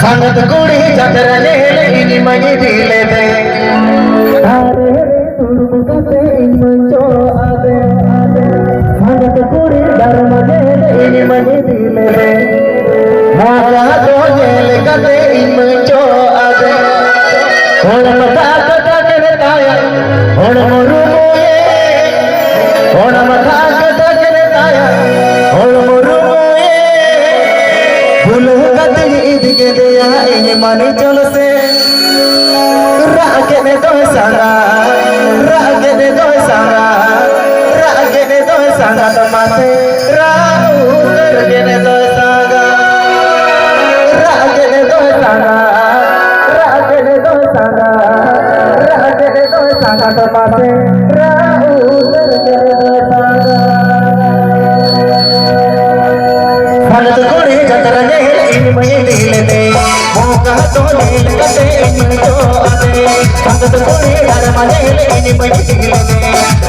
सांगत कुड़ी चतरने इनी मनी दिले दे अरे तुरबुकते इनचो आदे सांगत कुड़ी धर्म दे इनी मनी दिले दे मारा तो जेल कते इनचो आदे होण मथा कथा करे ताया होण मरु मोये होण मथा कथा करे ताया होण मरु मोये भूल के दिया इन मानी चल से रागे ने दो संगा रागे ने दो संगा रागे ने दो संगा तो माथे राऊ करगे ने दो संगा रागे ने दो संगा रागे ने दो संगा रागे ने दो संगा तो माथे राऊ करगे ने दो संगा भगत कोड़ी जतर ने मई दिल दे मोका तो दिल कते इनचो आदे भगत कोड़ी धर्म दे मई दिल दे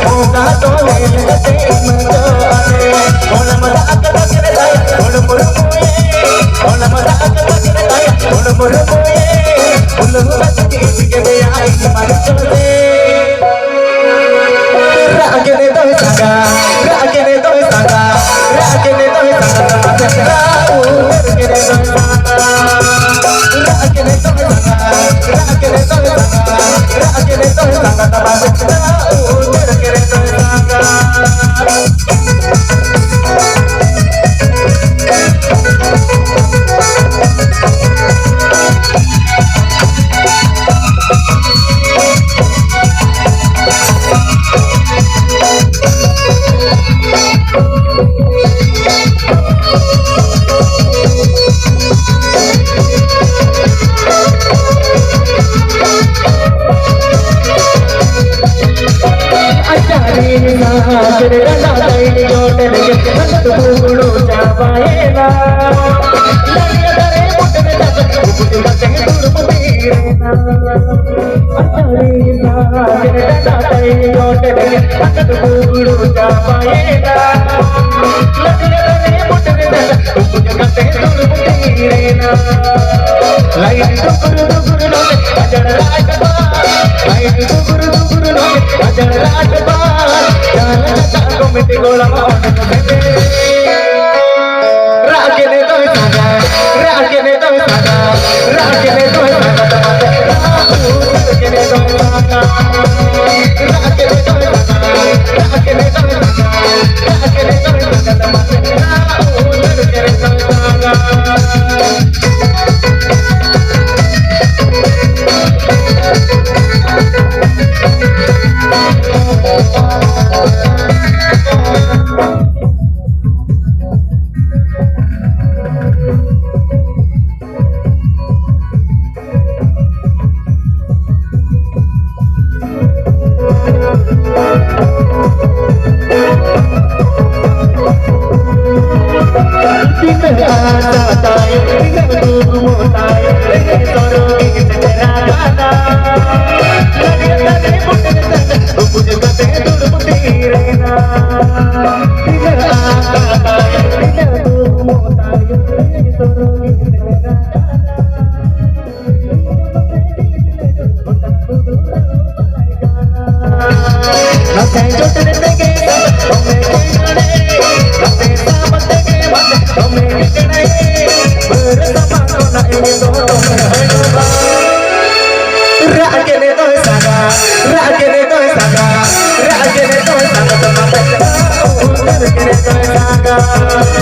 मोका तो दिल कते इनचो आदे बोल मदा कत करे दाय बोल मुर मोए बोल मदा कत करे दाय बोल मुर मोए बोल कत के दे आई मन चले रागे ने दो संगा रागे ने दो संगा रागे ने दो संगा राऊ करगे ने दो संगा रागे ने दो संगा रागे ने दो संगा रागे ने दो संगा राऊ करगे ने दो संगा रागे ने दो संगा रागे ने दो संगा रागे ने दो संगा रागे ने दो संगा रागे ने दो संगा रागे ने दो संगा रागे ने दो संगा रागे ने दो संगा रागे ने दो संगा रागे ने दो संगा तो माता करगे ने दो संगा